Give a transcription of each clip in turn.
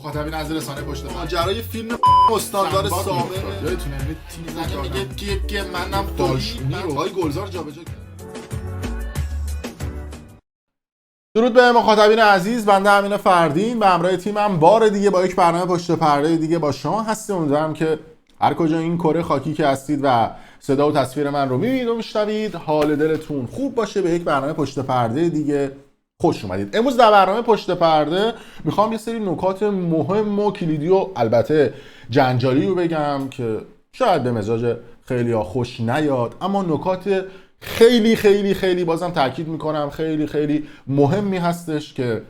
مخاطبین از رسانه پشت پرده ماجرای فیلم استاندار سابق یادتونه میگه که منم داشمی رو های گلزار جابجا کرد. درود به مخاطبین عزیز، بنده امین فردین به همراه تیمم بار دیگه با یک برنامه پشت پرده دیگه با شما هستیم. امیدوارم که هر کجا این کره خاکی که هستید و صدا و تصویر من رو میبینید و میشنوید حال دلتون خوب باشه. به یک برنامه پشت پرده دیگه خوش اومدید. امروز در برنامه پشت پرده میخوام یه سری نکات مهم و کلیدی و البته جنجالی رو بگم که شاید به مزاج خیلی ها خوش نیاد، اما نکات خیلی خیلی خیلی بازم تاکید میکنم خیلی خیلی مهمی هستش که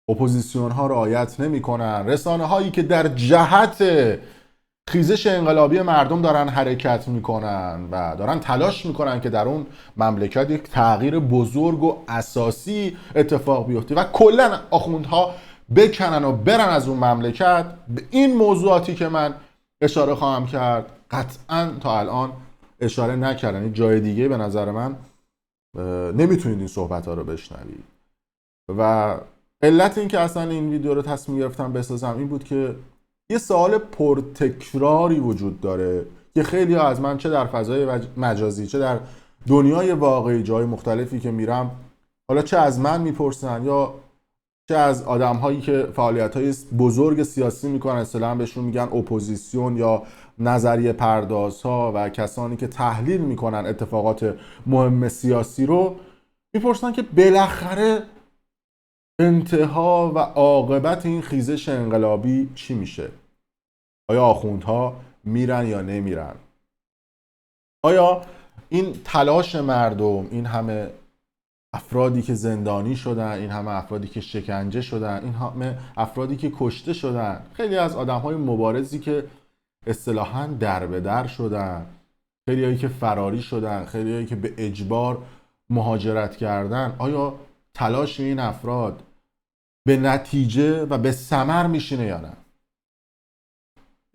اپوزیسیون ها رعایت نمیکنن. رسانه هایی که در جهت خیزش انقلابی مردم دارن حرکت میکنن و دارن تلاش میکنن که در اون مملکت یک تغییر بزرگ و اساسی اتفاق بیفته و کلا آخوندها بکنن و برن از اون مملکت. به این موضوعاتی که من اشاره خواهم کرد قطعا تا الان اشاره نکردن. این جای دیگه به نظر من نمیتونید این صحبت ها رو بشنوید و علت این که اصلا این ویدیو رو تصمیم گرفتم بسازم این بود که یه سوال پرتکراری وجود داره که خیلی ها از من چه در فضای مجازی چه در دنیای واقعی جای مختلفی که میرم، حالا چه از من میپرسن یا چه از آدم هایی که فعالیت های بزرگ سیاسی میکنن، اصطلاحاً بهشون میگن اپوزیسیون یا نظریه پردازها و کسانی که تحلیل میکنن اتفاقات مهم سیاسی رو، میپرسن که بالاخره انتها و عاقبت این خیزش انقلابی چی میشه؟ آیا آخوندها میرن یا نمیرن؟ آیا این تلاش مردم، این همه افرادی که زندانی شدن، این همه افرادی که شکنجه شدن، این همه افرادی که کشته شدن، خیلی از آدم‌های مبارزی که اصطلاحاً در به در شدن، خیلیایی که فراری شدن، خیلیایی که به اجبار مهاجرت کردن، آیا تلاش این افراد به نتیجه و به ثمر میشینه یا نه؟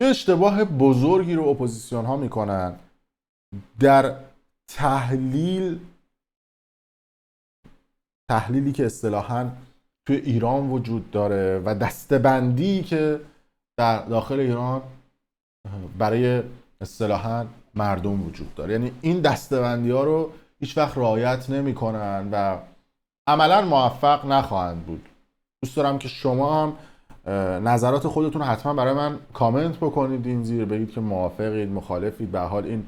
یه اشتباه بزرگی رو اپوزیسیون ها میکنن در تحلیلی که اصطلاحاً توی ایران وجود داره و دسته‌بندی که در داخل ایران برای اصطلاحاً مردم وجود داره. یعنی این دسته‌بندی ها رو هیچ وقت رعایت نمی‌کنن و عملاً موفق نخواهند بود. دوست دارم که شما هم نظرات خودتون رو حتما برای من کامنت بکنید این زیر، بگید که موافقید، مخالفید. به حال این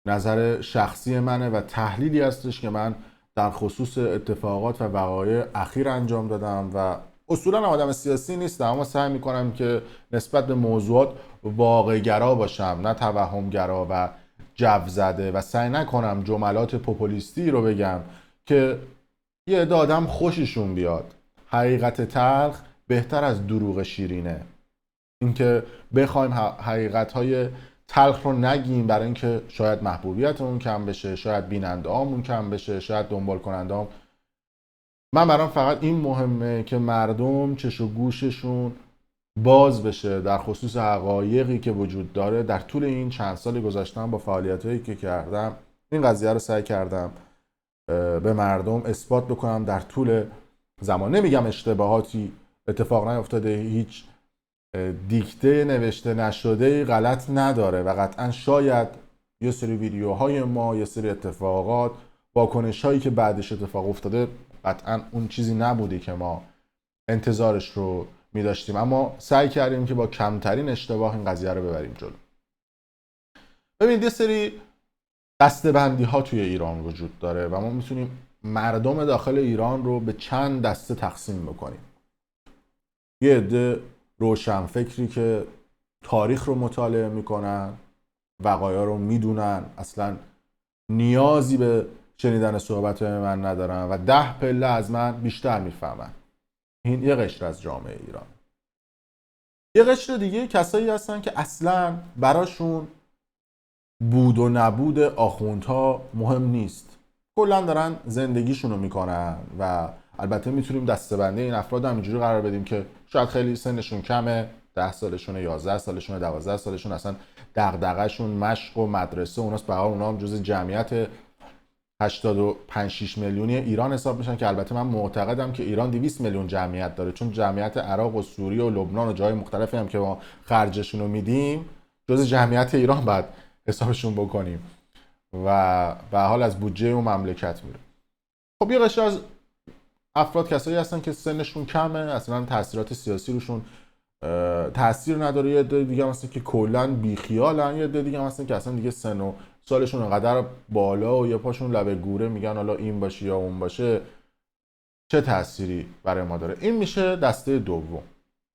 نظر شخصی منه و تحلیلی هستش که من در خصوص اتفاقات و وقایع اخیر انجام دادم و اصولا آدم سیاسی نیستم، اما سعی میکنم که نسبت به موضوعات واقع‌گرا باشم، نه توهم‌گرا و جو زده، و سعی نکنم جملات پوپولیستی رو بگم که یه عده آدم خوششون بیاد. حقیقت تلخ بهتر از دروغ شیرینه. اینکه بخوایم حقیقت‌های تلخ رو نگیم برای اینکه شاید محبوبیتمون کم بشه، شاید بیننده‌هامون کم بشه، شاید دنبال کننده‌هام. من برام فقط این مهمه که مردم چش و گوششون باز بشه در خصوص حقایقی که وجود داره. در طول این چند سال گذشتم با فعالیتایی که کردم این قضیه رو سعی کردم به مردم اثبات بکنم در طول زمان. نمیگم اشتباهاتی اتفاق نیفتاده، هیچ دیکته نوشته نشده غلط نداره و قطعا شاید یه سری ویدیوهای ما، یه سری اتفاقات، واکنش هایی که بعدش اتفاق افتاده قطعا اون چیزی نبودی که ما انتظارش رو می داشتیم، اما سعی کردیم که با کمترین اشتباه این قضیه رو ببریم جلو. ببینید یه سری دسته‌بندی ها توی ایران وجود داره و ما میتونیم مردم داخل ایران رو به چند دسته تقسیم بکنیم. یه عده روشنفکری که تاریخ رو مطالعه میکنن، وقایع رو میدونن، اصلا نیازی به شنیدن صحبت من ندارن و 10 پله از من بیشتر میفهمن. این یه قشر از جامعه ایران. یه قشر دیگه کسایی هستن که اصلا براشون بود و نبود آخوندها مهم نیست، کلا دارن زندگیشون رو میکنن و البته میتونیم دسته‌بندی این افراد هم اینجوری قرار بدیم که شاید خیلی سنشون کمه، 10 سالشونه، 11 سالشونه، 12 سالشون، اصلا دغدغه‌شون مشق و مدرسه اوناست، به هر حال اونا هم جزء جمعیت 85-6 میلیونی ایران حساب میشن که البته من معتقدم که ایران 200 میلیون جمعیت داره، چون جمعیت عراق و سوریه و لبنان و جای مختلفی هم که ما خرجشون رو میدیم جز جمعیت ایران باید حسابشون بکنیم و به حال از بودجه اون مملکت میره. خب یه قشر از افراد کسایی هستن که سنشون کمه، اصلا تاثیرات سیاسی روشون تاثیر نداره، یه عده دیگه مثلا که کلا بیخیالن، یه عده دیگه مثلا که اصلا دیگه سن و سالشون انقدر بالا و یه پاشون لبه گوره میگن حالا این باشه یا اون باشه چه تأثیری برای ما داره. این میشه دسته دوم.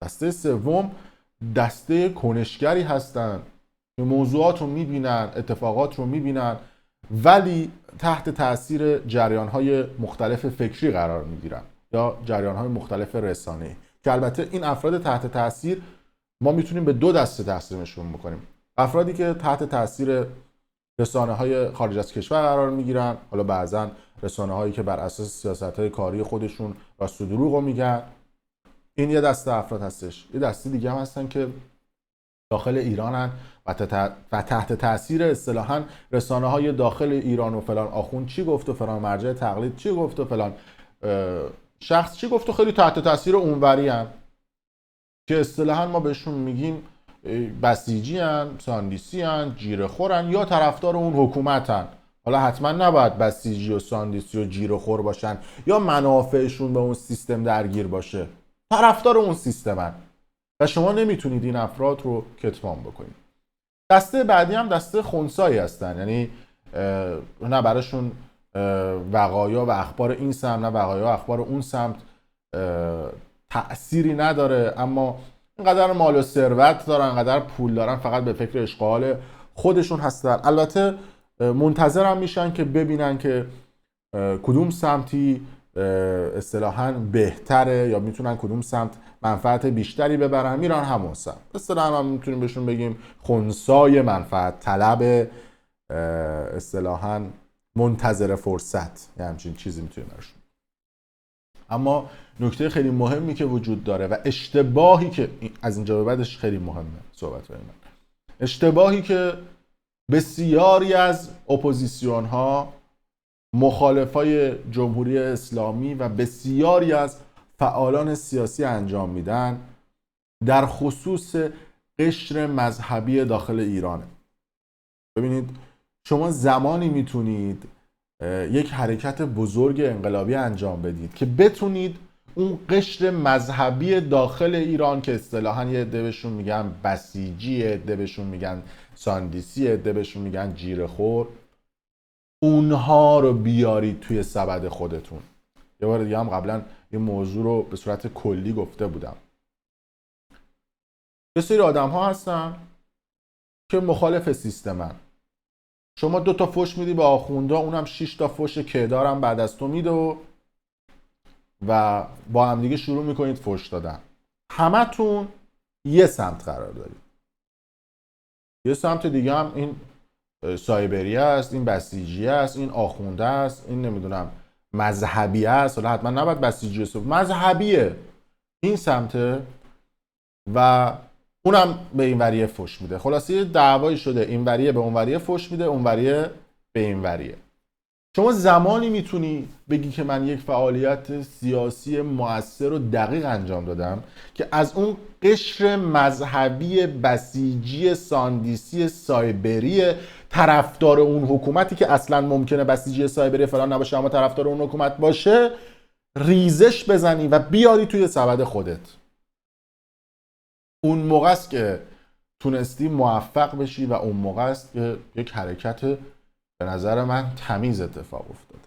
دسته سوم دسته کنشگری هستن که موضوعات رو میبینن، اتفاقات رو میبینن ولی تحت تأثیر جریان‌های مختلف فکری قرار میگیرن یا جریان‌های مختلف رسانه‌ای که البته این افراد تحت تأثیر ما میتونیم به دو دسته تقسیمشون بکنیم. افرادی که تحت تأثیر رسانه‌های خارج از کشور قرار میگیرن، حالا بعضا رسانه‌هایی که بر اساس سیاست‌های کاری خودشون راست و دروغ رو میگن، این یه دسته افراد هستش. یه دسته دیگه هم هستن که داخل ایرانن و تحت تاثیر اصطلاحاً رسانه‌های داخل ایران و فلان آخوند چی گفت و فلان مرجع تقلید چی گفت و فلان شخص چی گفت و خیلی تحت تاثیر اونوری ان که اصطلاحاً ما بهشون میگیم بسیجی ان، ساندیسی ان، جیره خورن یا طرفدار اون حکومتن. حالا حتما نباید بسیجی و ساندیسی و جیره خور باشن یا منافعشون به اون سیستم درگیر باشه، طرفدار اون سیستمن و شما نمیتونید این افراد رو کتمان بکنید. دسته بعدی هم دسته خنثایی هستن، یعنی نه براشون وقایع و اخبار این سمت نه وقایع و اخبار اون سمت تأثیری نداره، اما اینقدر مال و ثروت دارن، اینقدر پول دارن، فقط به فکر اشغال خودشون هستن. البته منتظرم میشن که ببینن که کدوم سمتی اصطلاحاً بهتره یا میتونن کدوم سمت منفعت بیشتری ببرن، میرن همون سمت. اصطلاحاً هم میتونیم بهشون بگیم خنثای منفعت طلب، اصطلاحاً منتظر فرصت، یه همچین چیزی میتونیم برشون. اما نکته خیلی مهمی که وجود داره و اشتباهی که از اینجا به بعدش خیلی مهمه صحبت من، اشتباهی که بسیاری از اپوزیسیون ها، مخالفای جمهوری اسلامی و بسیاری از فعالان سیاسی انجام میدن در خصوص قشر مذهبی داخل ایرانه. ببینید شما زمانی میتونید یک حرکت بزرگ انقلابی انجام بدید که بتونید اون قشر مذهبی داخل ایران که اصطلاحاً یه عده بهشون میگن بسیجی، یه عده بهشون میگن ساندیسی، یه عده بهشون میگن جیره خور، اونها رو بیارید توی سبد خودتون. یه بار دیگه هم قبلا یه موضوع رو به صورت کلی گفته بودم. یه سری آدم ها هستن که مخالف سیستمن. شما 2 تا فوش میدی به آخوندا، اونم 6 تا فوش کهدارم بعد از تو میده و با هم دیگه شروع میکنید فوش دادن. همتون یه سمت قرار دارید. یه سمت دیگه هم این سایبری است، این بسیجی است، این آخونده است، این نمیدونم مذهبی است. حالا حتما نباید بسیجی است، مذهبیه این سمته و اونم به این وریه فوش میده. خلاصه یه دعوایی شده، این وریه به اون وریه فوش میده، اون وریه به این وریه. شما زمانی میتونی بگی که من یک فعالیت سیاسی مؤثر و دقیق انجام دادم که از اون قشر مذهبی بسیجی ساندیسی سایبری طرفدار اون حکومتی که اصلا ممکنه بسیجی سایبری فلان نباشه اما طرفدار اون حکومت باشه ریزش بزنی و بیاری توی سبد خودت. اون موقع است که تونستی موفق بشی و اون موقع است که یک حرکت به نظر من تمیز اتفاق افتاده.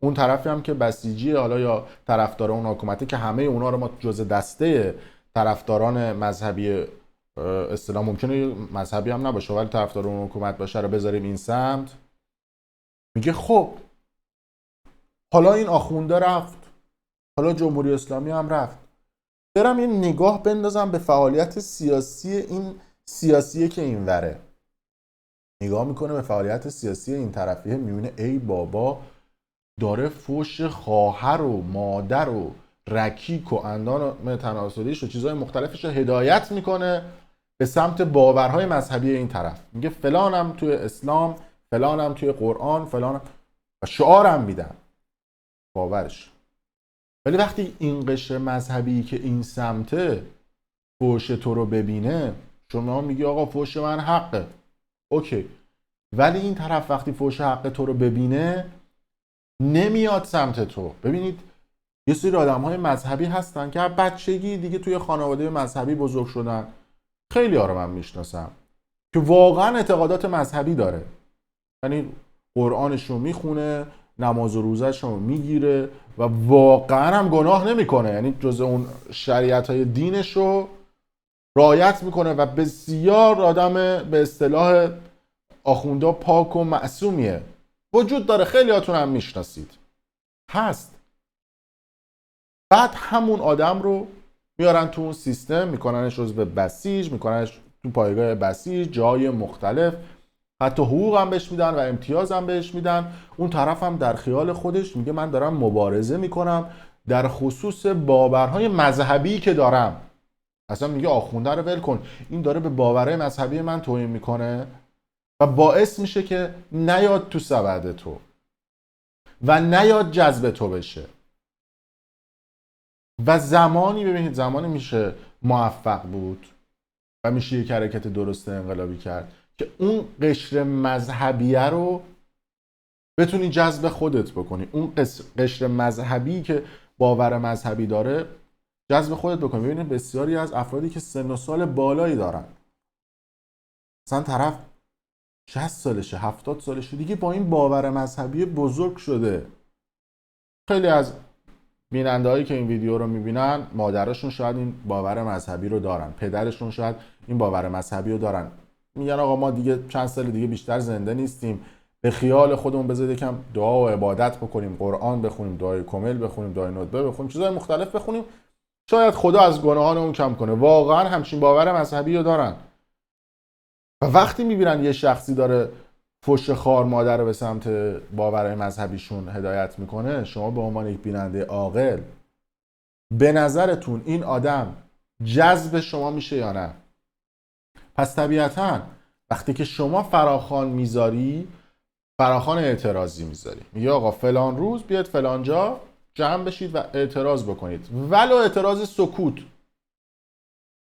اون طرفی هم که بسیجی حالا یا طرفدار اون حکومتی که همه اونا رو ما جزء دسته طرفداران مذهبی اصطلاح ممکنه مذهبی هم نباشه ولی طرفدار اون حکومت باشه رو بذاریم این سمت، میگه خب حالا این آخونده رفت، حالا جمهوری اسلامی هم رفت، برم یه نگاه بندازم به فعالیت سیاسی این سیاسیه که این وره. نگاه میکنه به فعالیت سیاسی این طرفیه، میبینه ای بابا داره فوش خواهر و مادر و رکیک و اندام تناسلیش و چیزهای مختلفش رو هدایت میکنه به سمت باورهای مذهبی این طرف. میگه فلانم توی اسلام فلانم توی قرآن، فلانم و شعارم میدن، باورش. ولی وقتی این قشر مذهبی که این سمته فحش تو رو ببینه، شما میگی آقا فحش من حقه، اوکی. ولی این طرف وقتی فحش حق تو رو ببینه نمیاد سمت تو. ببینید یه سری آدم‌های مذهبی هستن که از بچگی دیگه توی خانواده مذهبی بزرگ شدن. خیلی ها رو من میشناسم که واقعا اعتقادات مذهبی داره، یعنی قرآنش رو میخونه، نماز و روزش رو میگیره و واقعا هم گناه نمیکنه، یعنی جز اون شریعت‌های دینش رو رعایت میکنه و بسیار آدم به اصطلاح آخوندا پاک و معصومیه. وجود داره، خیلی هاتون هم میشناسید، هست. بعد همون آدم رو میارن تو اون سیستم، میکننش عضو بسیج، میکننش تو پایگاه بسیج، جای مختلف، حتی حقوق هم بهش میدن و امتیاز هم بهش میدن. اون طرف هم در خیال خودش میگه من دارم مبارزه میکنم در خصوص باورهای مذهبی که دارم. اصلا میگه آخونده رو ول کن، این داره به باورهای مذهبی من توهین میکنه و باعث میشه که نیاد تو سبد تو و نیاد جذب تو بشه. و زمانی، ببینید زمانی میشه موفق بود و میشه یک حرکت درست انقلابی کرد که اون قشر مذهبیه رو بتونی جذب خودت بکنی. اون قشر مذهبی که باور مذهبی داره جذب خودت بکنی. ببینید بسیاری از افرادی که سن و سال بالایی دارن، مثلا طرف 60 سالشه، 70 سالشه، دیگه با این باور مذهبی بزرگ شده. خیلی از بیننده هایی که این ویدیو رو میبینن مادرشون شاید این باور مذهبی رو دارن، پدرشون شاید این باور مذهبی رو دارن. میگن آقا ما دیگه چند سال دیگه بیشتر زنده نیستیم، به خیال خودمون بذارید یکم دعا و عبادت بکنیم، قرآن بخونیم، دعای کامل بخونیم، دعای ندبه بخونیم، چیزای مختلف بخونیم، شاید خدا از گناهانمون کم کنه. واقعا همچین باور مذهبی رو دارن. و وقتی میبینن یه شخصی داره فحش خوار مادر رو به سمت باورهای مذهبیشون هدایت میکنه، شما به عنوان یک بیننده عاقل به نظرتون این آدم جذب شما میشه یا نه؟ پس طبیعتاً وقتی که شما فراخوان میذاری، فراخوان اعتراضی میذاری، میگه آقا فلان روز بیاد فلان جا جمع بشید و اعتراض بکنید، ولو اعتراض سکوت،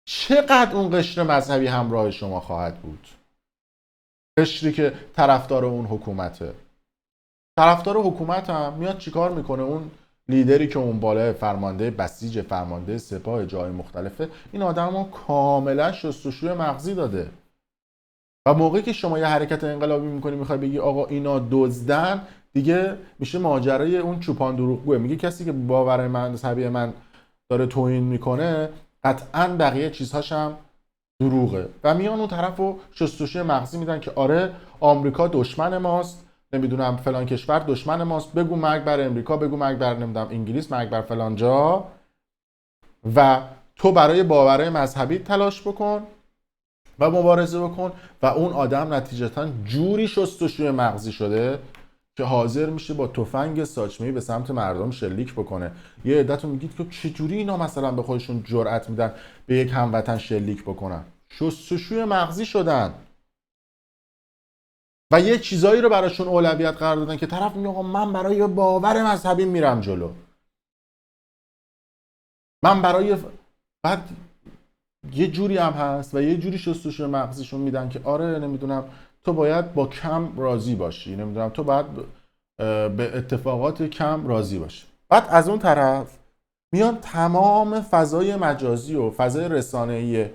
چقدر اون قشر مذهبی همراه شما خواهد بود؟ قشری که طرفدار اون حکومته. طرفدار حکومت هم میاد چیکار میکنه؟ اون لیدری که اون بالا، فرمانده بسیج، فرمانده سپاه جای مختلفه، این آدم رو کاملا شستشوی مغزی داده. و موقعی که شما یه حرکت انقلابی میکنی میخوای بگی آقا اینا دزدن، دیگه میشه ماجرای اون چوپان دروغگوه. میگه کسی که باور مذهبی من داره توهین میکنه قطعاً بقیه چیزهاش هم دروغه. و میان اون طرفو شستشوی مغزی میدن که آره آمریکا دشمن ماست، نمیدونم فلان کشور دشمن ماست، بگو مرگ بر امریکا، بگو مرگ بر نمیدونم انگلیس، مرگ بر فلان جا، و تو برای باورهای مذهبی تلاش بکن و مبارزه بکن. و اون آدم نتیجتاً جوری شستشوی مغزی شده که حاضر میشه با تفنگ ساچمه‌ای به سمت مردم شلیک بکنه. یه عده‌تون میگید که چجوری اینا مثلا به خودشون جرأت میدن به یک هموطن شلیک بکنن؟ شستشوی مغزی شدن و یه چیزایی رو براشون اولویت قرار دادن که طرف میگه آقا من برای باور مذهبی میرم جلو، من برای بعد یه جوری هم هست و یه جوری شستشوی مغزیشون میدن که آره نمیدونم تو باید با کم راضی باشی، نمیدونم تو باید به اتفاقات کم راضی باشی. بعد از اون طرف میان تمام فضای مجازی و فضای رسانه‌ای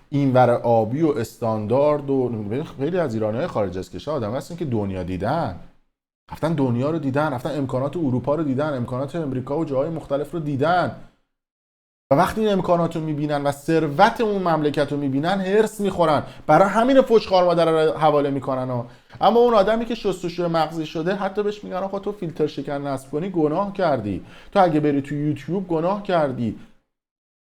اینور آبی و استاندارد و خیلی از ایرانی‌های خارج از کشور آدم هستن که دنیا دیدن، رفتن دنیا رو دیدن، رفتن امکانات اروپا رو دیدن، امکانات امریکا و جاهای مختلف رو دیدن و وقتی این امکانات رو میبینن و ثروت اون مملکت رو میبینن هرس میخورن، برای همین فحش خوار مادر رو حواله میکنن. اما اون آدمی که شستشوی مغزی شده حتی بهش میگن آقا تو فیلتر شکن نصب کنی گناه کردی، تو اگه بری تو یوتیوب گناه کردی.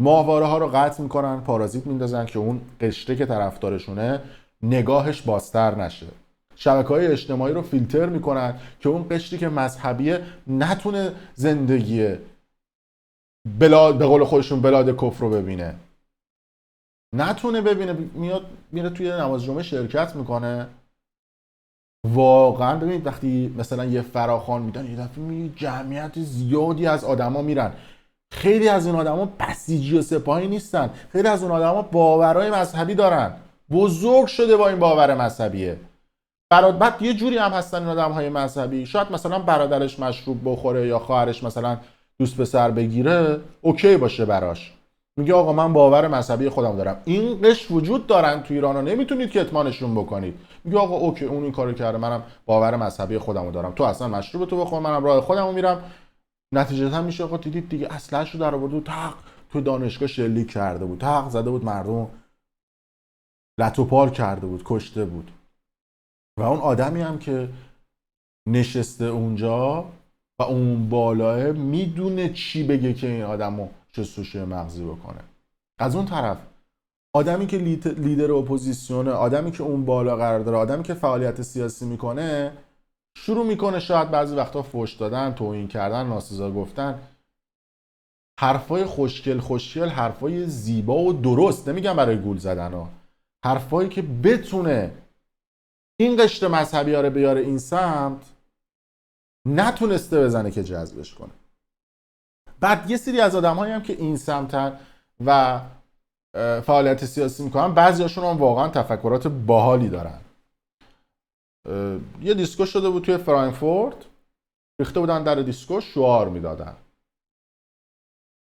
ماهواره ها رو قطع میکنن، پارازیت میندازن که اون قشره که طرفدارشونه نگاهش بازتر نشه. شبکه‌های اجتماعی رو فیلتر میکنن که اون قشری که مذهبیه نتونه زندگی به قول خودشون بلاد کفر رو ببینه، نتونه ببینه. میاد میره توی نماز جمعه شرکت میکنه، واقعا ببینید وقتی مثلا یه فراخوان میدن یه دفعه می جمعیت زیادی از آدما میرن، خیلی از این آدما بسیجی و سپاهی نیستن، خیلی از اون آدما باورهای مذهبی دارن، بزرگ شده با این باور مذهبیه. بعد یه جوری هم هستن این آدم‌های مذهبی، شاید مثلا برادرش مشروب بخوره یا خواهرش مثلا دوست پسر بگیره اوکی باشه براش، میگه آقا من باور مذهبی خودم دارم. این قش وجود دارن تو ایران و نمیتونید کتمانشون بکنید. میگه آقا اوکی اون این کارو کرده، منم باور مذهبی خودمو دارم، تو اصلا مشروب تو بخور، منم راه خودمو میرم. نتیجه میشه آقا دیدید دیگه اسلحه‌شو در آورد و تق تو دانشگاه شلیک کرده بود، تق زده بود مردم، لتو پار کرده بود، کشته بود. و اون آدمی هم که نشسته اونجا و اون بالاه میدونه چی بگه که این آدمو شستشوی مغزی بکنه. از اون طرف آدمی که لیدر اپوزیسیونه، آدمی که اون بالا قرار داره، آدمی که فعالیت سیاسی میکنه، شروع میکنه شاید بعضی وقتا فحش دادن، توهین کردن، ناسزا گفتن، حرفای خوشگل، حرفای زیبا و درست، نمیگم برای گول زدن ها، حرفایی که بتونه این قشر مذهبی ها رو بیاره این سمت، نتونسته بزنه که جذبش کنه. بعد یه سری از آدم‌هایی هم که این سمتن و فعالیت سیاسی میکنن، بعضیاشون هم واقعا تفکرات باحالی دارن. یه دیسکو شده بود توی فرانکفورت، ریخته بودن در دیسکو، شعار میدادن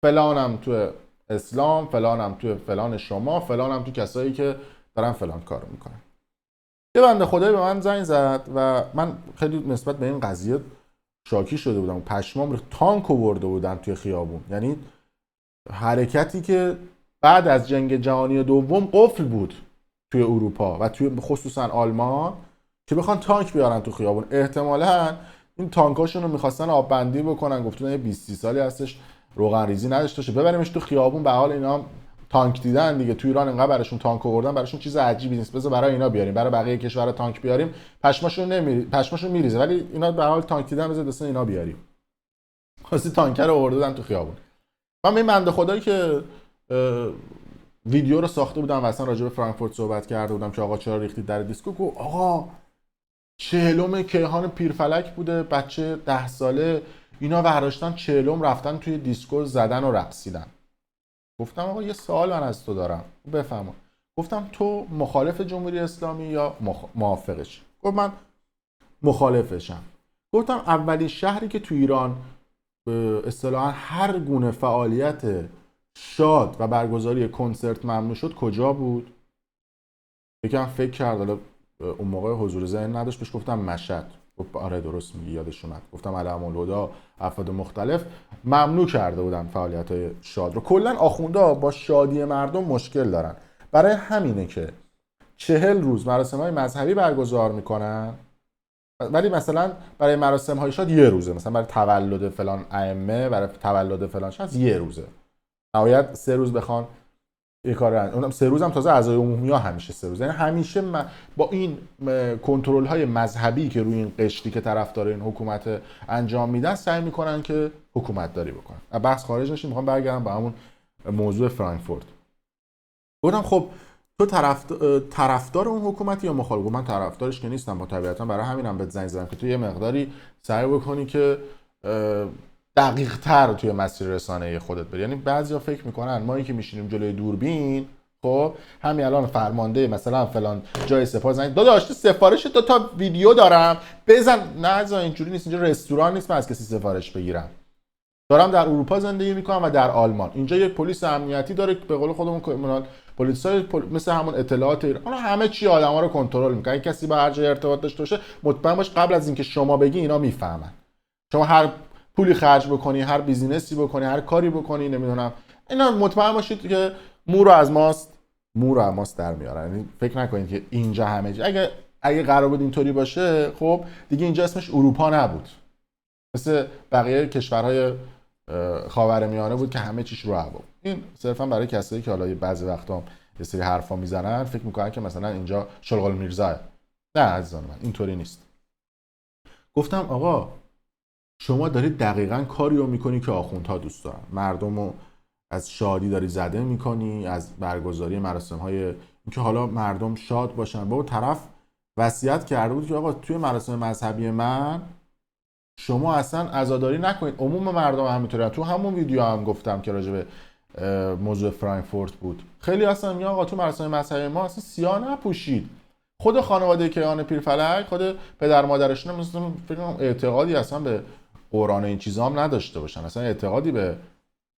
فلانم تو اسلام، فلانم تو فلان شما، فلانم تو کسایی که دارن فلان کارو میکنن. یه بنده خدایی به من زنگ زد و من خیلی نسبت به این قضیه شاکی شده بودم، پشمام ریخت. تانک آورده بودن توی خیابون، یعنی حرکتی که بعد از جنگ جهانی دوم قفل بود توی اروپا و توی خصوصا آلمان، که بخوان تانک بیارن تو خیابون. احتمالاً این تانکاشون رو می‌خواستن آب بندی بکنن، گفتن یه 20 سالی هستش روغن ریزی نداشته باشه، ببریمش تو خیابون. به حال اینا تانک دیدن دیگه، تو ایران انقدر براشون تانک آوردن، براشون چیز عجیبی نیست، بذار برای اینا بیاریم، برای بقیه کشورها تانک بیاریم پشماشون میریزه، ولی اینا به حال تانک دیدن، بذار دست اینا بیاریم. واسه تانکر رو آوردن تو خیابون. من این بنده خدایی که ویدیو رو ساخته بودم و اصلا راجع به فرانکفورت صحبت کرده بودم که آقا چرا ریختید در دیسکو، گفت آقا 40م کیهان پیرفلک بوده، بچه 10 ساله، اینا برداشتن 40م رفتن توی دیسکو زدن و رقصیدن. گفتم آقا یه سوال من از تو دارم بفهم. گفتم تو مخالف جمهوری اسلامی یا موافقش؟ گفت من مخالفشم. گفتم اولین شهری که تو ایران اصطلاحاً هر گونه فعالیت شاد و برگزاری کنسرت ممنوع شد کجا بود؟ یکم فکر کرد، حالا اون موقع حضور ذهن نداشت، بهش گفتم مشهد. گفت آره درست میگی، یادش اومد. گفتم علم الهدا افراد مختلف ممنوع کرده بودن فعالیت‌های شاد رو. کلا آخوندا با شادی مردم مشکل دارن، برای همینه که 40 روز مراسم‌های مذهبی برگزار میکنن، ولی مثلا برای مراسم‌های شاد یه روزه، مثلا برای تولد فلان ائمه، برای تولد فلان شخص یه روزه، نهایت 3 روز بخوان یه کار اونم 3 روز هم تازه اعضای عمومی ها همیشه 3 روز. یعنی همیشه با این کنترل‌های مذهبی که روی این قشری که طرفدار این حکومت انجام میدن سعی میکنن که حکومت داری بکنن. بحث خارج نشیم، میخوام برگردم به همون موضوع فرانکفورت. گفتم خب تو طرفدار اون حکومتی یا مخالف؟ من طرفدارش که نیستم، با طبیعتا برای همینم بهت زنگ زدم که تو یه مقداری سعی بکنی که دقیق تر توی مسیر رسانه‌ای خودت بری. یعنی بعضیا فکر میکنن ما که میشینیم جلوی دوربین، خب همین الان فرمانده مثلا فلان جای سپاه زنگ داداش تو سفارش 2 تا ویدیو دارم بزن. نه اینجوری نیست، اینجا رستوران نیست من از کسی سفارش بگیرم. دارم در اروپا زندگی میکنم و در آلمان. اینجا یک پلیس امنیتی داره به قول خودمون پلیسای مثل همون اطلاعات ایران، همه چی آدما رو کنترل میکنن. اگه کسی با هر جای ارتباط داشته باشه مطمئن باش قبل از اینکه شما بگی اینا میفهمن. شما هر پولی خرج بکنی، هر بیزینسی بکنی، هر کاری بکنی، نمیدونم اینا مطمئن باشید که مو رو از ماست در میارن. یعنی فکر نکنید که اینجا همه چی، اگه قرار بود اینطوری باشه خب دیگه اینجا اسمش اروپا نبود، مثل بقیه کشورهای خاورمیانه بود که همه چیش رو هوا. این صرفا برای کسایی که حالا بعضی وقتا یه سری حرفا میزنن فکر میکنن که مثلا اینجا شلغال میرزا. نه عزیزان من اینطوری نیست. گفتم آقا شما دارید دقیقاً کاری رو میکنی که آخوندها دوست دارن، مردم رو از شادی داری زده میکنی، از برگزاری مراسم‌های اینکه حالا مردم شاد باشن. بابا طرف وصیت کرده بود که آقا توی مراسم مذهبی من شما اصلا عزاداری نکنید. عموم مردم همینطوره. تو همون ویدیو هم گفتم که راجع به موضوع فرانکفورت بود. خیلی اصلا میگن آقا تو مراسم مذهبی ما اصلا سیاه نپوشید. خود خانواده کیهان پیرفلک، خود پدر مادرشون مثلا فکر کنم اعتقادی اصلا به قرآن این چیزا هم نداشته باشن، اصلا اعتقادی به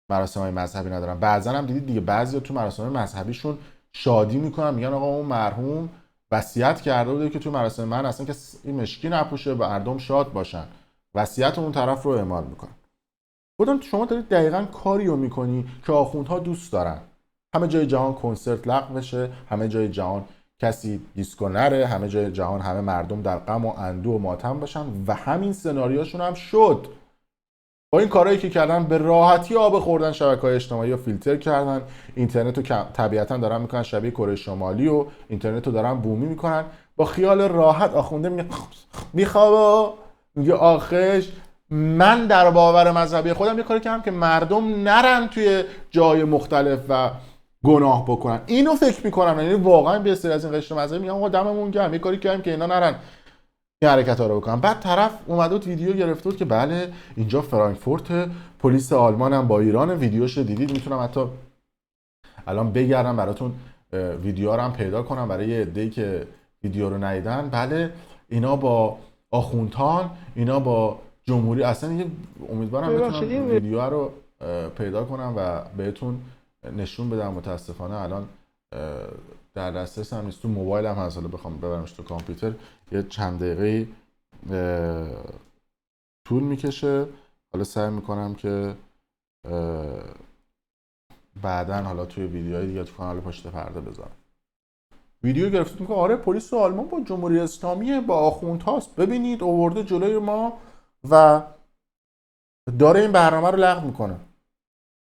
مراسم‌های مذهبی ندارن. بعضا هم دیدید دیگه بعضیا تو مراسم مذهبیشون شادی میکنن، میگن آقا اون مرحوم وصیت کرده بوده که تو مراسم من اصلا کسی مشکی نپوشه، مردم شاد باشن. وصیت اون طرف رو اعمال میکنن. گفتم شما دارید دقیقاً کاری رو میکنی که آخوندها دوست دارن. همه جای جهان کنسرت لغو بشه، همه جای جهان کسی دیسکو نره، همه جای جهان همه مردم در غم و اندوه و ماتم باشن و همین سناریوشون هم شد. با این کارهایی که کردن به راحتی آب خوردن، شبکه‌های اجتماعی رو فیلتر کردن، اینترنت رو طبیعتاً دارن میکنن شبیه کره شمالی و اینترنت رو دارن بومی میکنن. با خیال راحت آخونده میخوابه، میگه آخش من در باور مذهبی خودم یه کاری کردم که مردم نرن توی جای مختلف و گناه بکنن. اینو فکر میکنن، یعنی واقعا به سری از این قشر مذهبی میگم آقا دممون گرم، یه کاری کردیم که اینا نرن این حرکت‌ها رو بکنن. بعد طرف اومد بود ویدیو گرفته بود که بله اینجا فرانکفورت، پلیس آلمان هم با ایران، ویدیوش رو دیدید. میتونم حتی الان بگردم براتون ویدیو رو هم پیدا کنم برای یه عده‌ای که ویدیو رو ندیدن. بله اینا با آخوندان، اینا با جمهوری، اصلا یه امیدوارم بتونم ویدیو رو پیدا کنم و بهتون نشون بدم. متاسفانه الان در دسترس هم نیست، تو موبایل هم هست، حالا بخوام ببرمش تو کامپیوتر یه چند دقیقه طول میکشه. حالا سعی میکنم که بعدن حالا توی ویدیوهای دیگه تو کانال پشت پرده بذارم. ویدیو گرفتیم که آره پلیس آلمان با جمهوری اسلامی با آخوندهاست، ببینید آورده جلوی ما و داره این برنامه رو لغو میکنه.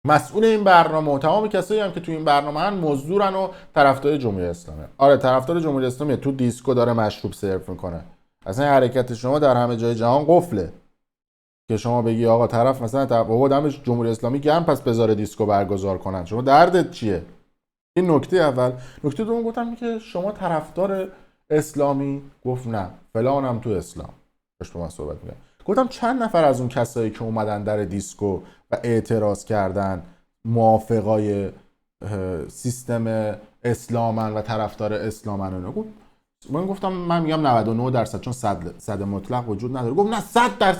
مسئول این برنامه و تمام کسایی هم که تو این برنامه هن مزدورن و طرفدار جمهوری اسلامی. آره طرفدار جمهوری اسلامی، تو دیسکو داره مشروب سرو میکنه. اصلا حرکت شما در همه جای جهان قفله که شما بگی آقا طرف مثلا بابا دمش جمهوری اسلامی گرم پس بذاره دیسکو برگزار کنن. شما دردت چیه؟ این نکته اول. نکته دوم گفتم که شما طرفدار اسلامی؟ گفت نه فلانم تو اسلام. باش با من صحبت می‌کنم. گفتم چند نفر از اون کسایی که اومدن در دیسکو و اعتراض کردن موافقای سیستم اسلامن و طرفدار اسلامن؟ گفت من گفتم من میگم 99% چون صد مطلق وجود نداره. گفت نه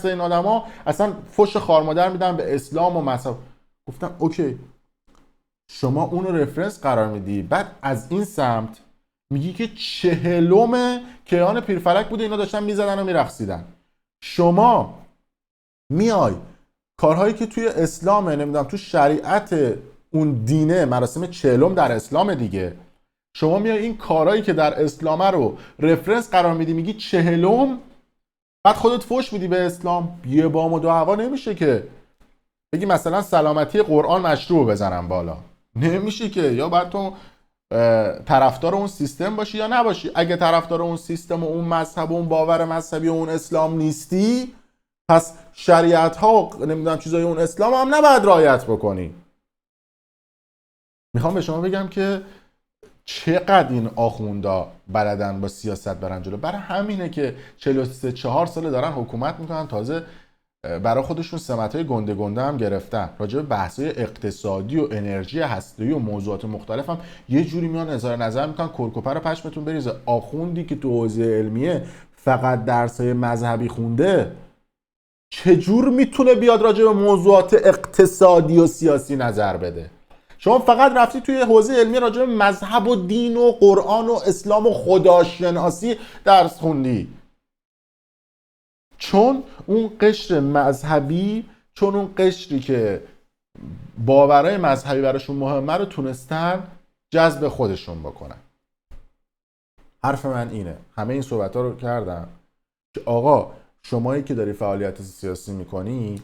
100% این آدما اصلا فش خارمادر میدن به اسلام و مذهب. گفتم اوکی شما اون رو رفرنس قرار میدی، بعد از این سمت میگی که 40م کیهان پیرفلک بوده اینا داشتن میزدن و میرقصیدن. شما میای کارهایی که توی اسلامه، نمیدونم تو شریعت اون دینه، مراسم 40م در اسلام دیگه، شما میای این کارهایی که در اسلامه رو رفرنس قرار میدی، میگی 40م، بعد خودت فوش میدی به اسلام. یه بام و دو هوا نمیشه که بگی مثلا سلامتی قرآن مشروع بزنم بالا، نمیشه که. یا باید تو طرفدار اون سیستم باشی یا نباشی. اگه طرفدار اون سیستم و اون مذهب و اون باور مذهبی و اون اسلام نیستی، پس شریعت ها و نمیدونم چیزای اون اسلام هم نباید رعایت بکنی. میخوام به شما بگم که چقدر این آخوندا بلدن با سیاست برن جلو. برای همینه که 43-4 ساله دارن حکومت میکنن، تازه برای خودشون سمت‌های گنده گنده هم گرفتن. راجع به بحث‌های اقتصادی و انرژی هسته‌ای و موضوعات مختلف هم یه جوری میان اظهار نظر میکنن کرکوپر پشمتون بریزه. آخوندی که تو حوزه علمیه فقط درسای مذهبی خونده چجور میتونه بیاد راجع به موضوعات اقتصادی و سیاسی نظر بده؟ شما فقط رفتی توی حوزه علمی راجع به مذهب و دین و قرآن و اسلام و خداشناسی درس خوندی. چون اون قشر مذهبی، چون اون قشری که باورهای مذهبی براشون مهمه رو تونستن جذب خودشون بکنن. حرف من اینه، همه این صحبت ها رو کردم که آقا شمایی که داری فعالیت سیاسی میکنی،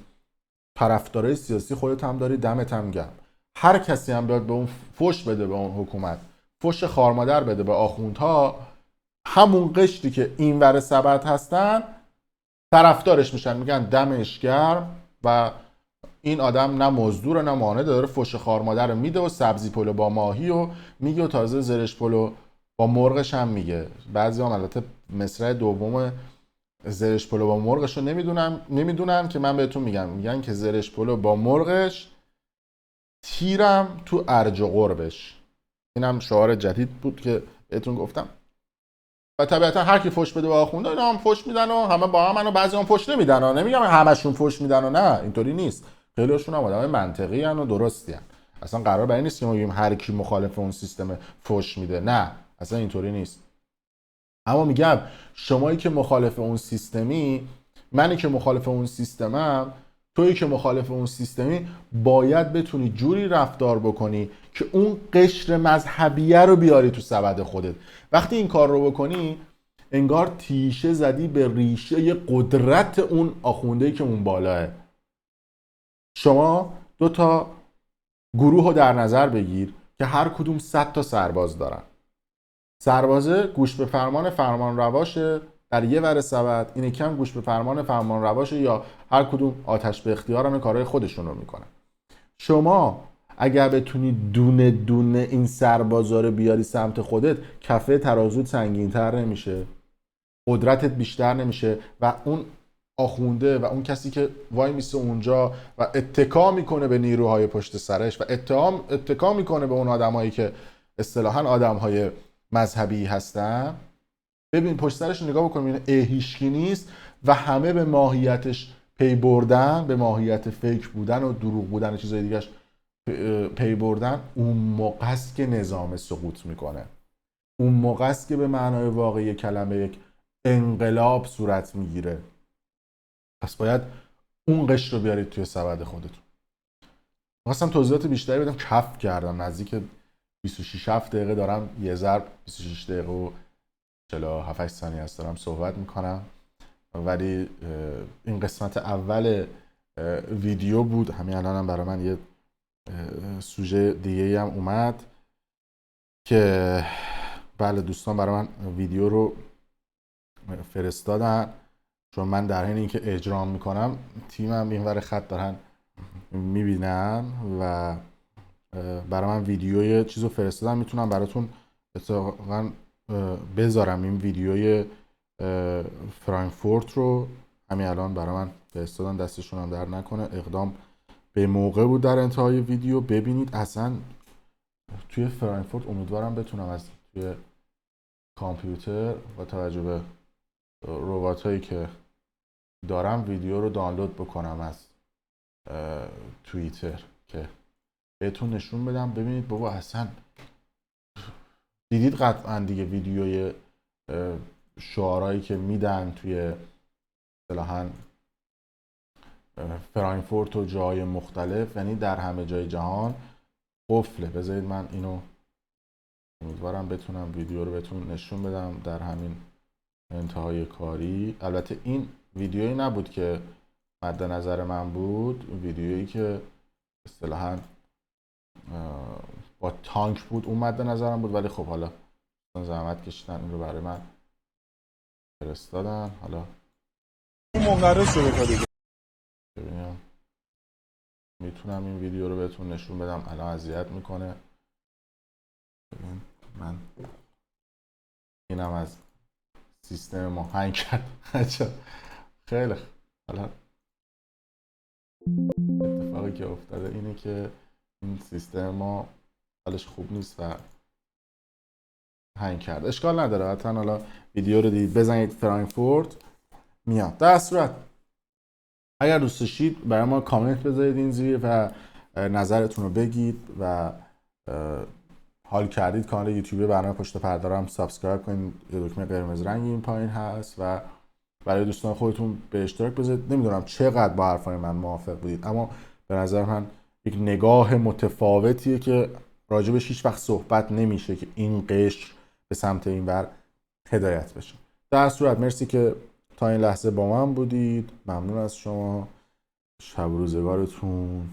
طرفدارای سیاسی خودت هم داری، دمت هم گرم. هر کسی هم بیاد به اون فوش بده، به اون حکومت فوش خارمادر بده، به آخوندها، همون قشری که اینور سبد هستن طرفدارش میشن، میگن دمش گرم و این آدم نه مزدور نه مانع، داره فوش خارمادر میده و سبزی پلو با ماهی و میگه و تازه زرش پلو با مرغش هم میگه. بعضی هم البته مصرع دوم زرش پلو با مرغش رو نمیدونن که من بهتون میگن که زرش پلو با مرغش، تیرم تو ارج و قربش. اینم شعار جدید بود که بهتون گفتم. و طبیعتا هر کی فوش بده به آخونده، اینا هم فوش میدن و همه با هم، و بعضی هم فوش نمیدن و نمیگم همشون فوش میدن و نه، اینطوری نیست. خیلیشون هم آدمای منطقی ان و درستی ان. اصلا قرار بر این نیست که ما بگیم هر کی مخالف اون سیستم فوش میده، نه اصلا اینطوری نیست. اما میگم شمایی که مخالف اون سیستمی، منی که مخالف اون سیستمم، تویی که مخالف اون سیستمی، باید بتونی جوری رفتار بکنی که اون قشر مذهبیه رو بیاری تو سبد خودت. وقتی این کار رو بکنی انگار تیشه زدی به ریشه قدرت اون آخونده‌ای که اون بالاه. شما 2 تا گروه رو در نظر بگیر که هر کدوم 100 تا سرباز دارن. سربازه گوش به فرمان فرمانرواشه در یه ور سبد، این یکی هم گوش به فرمان فرمانرواشه، یا هر کدوم آتش به اختیارن و کارهای خودشون رو میکنن. شما اگر بتونی دونه دونه این سربازا رو بیاری سمت خودت، کفه ترازوت سنگین‌تر نمیشه، قدرتت بیشتر نمیشه، و اون آخونده و اون کسی که وای میسه اونجا و اتکا میکنه به نیروهای پشت سرش و اتکا میکنه به اون آدمایی که اصطلاحاً آدمهای مذهبی هستن، ببین پشت سرش نگاه بکنیم هیچکی نیست و همه به ماهیتش پی بردن، به ماهیت فیک بودن و دروغ بودن و چیزای دیگه‌اش پی بردن. اون موقع است که نظام سقوط میکنه. اون موقع است که به معنای واقعی کلمه یک انقلاب صورت میگیره. پس باید اون قشر رو بیارید توی سبد خودتون. خواستم توضیحات بیشتری بدم، کف کردم، نزدیک 26 دقیقه دارم یه ضرب 26 دقیقه و 47 ثانیه است دارم صحبت میکنم، ولی این قسمت اول ویدیو بود. همین الانم برای من یه سوژه دیگه هم اومد که بله دوستان برای من ویدیو رو فرستادن، چون من در حین اینکه اجرا میکنم تیمم اینور خط دارن میبینن و برای من ویدیوی چیزو فرستادن. میتونم براتون اتفاقا بذارم این ویدیوی فرانکفورت رو، همین الان برای من فرستادن، دستشون هم در نکنه، اقدام به موقع بود در انتهای ویدیو. ببینید اصلا توی فرانکفورت امیدوارم بتونم از توی کامپیوتر با توجه به رباتایی که دارم ویدیو رو دانلود بکنم از توییتر که بهتون نشون بدم. ببینید بابا اصلا دیدید قطعا دیگه ویدیوی شعارهایی که میدن توی اصطلاحاً فرانکفورت و جای مختلف، یعنی در همه جای جهان قفله. بذارید من اینو امیدوارم بتونم ویدیو رو بهتون نشون بدم در همین انتهای کاری. البته این ویدیویی نبود که مد نظر من بود، ویدیویی که اصطلاحاً با تانک بود اون مد نظرم بود، ولی خب حالا زحمت کشیدن این رو برای من فرستادن. حالا منقرض شده تا دیگه ببینم میتونم این ویدیو رو بهتون نشون بدم. الان اذیت میکنه. ببین من اینم از سیستم ما هنگ کرد. خیلی حالا اتفاقی که افتاده اینه که این سیستم ما حالش خوب نیست و هنگ کرد. اشکال نداره، حتما حالا ویدیو رو دید بزنید فرانکفورت میاد. در صورت اگر دوست داشتید برای ما کامنت بذارید این زیر و نظرتون رو بگید و حال کردید کانال یوتیوب برنامه پشت پرده رو هم سابسکرایب کنید، دکمه قرمز رنگی این پایین هست و برای دوستان خودتون به اشتراک بذارید. نمیدونم چقدر با حرفای من موافق بودید، اما به نظر من یک نگاه متفاوتیه که راجبش هیچ وقت صحبت نمیشه که این قشر به سمت این ور هدایت بشه. در صورت مرسی که تا این لحظه با من بودید. ممنون از شما. شب و روزگارتون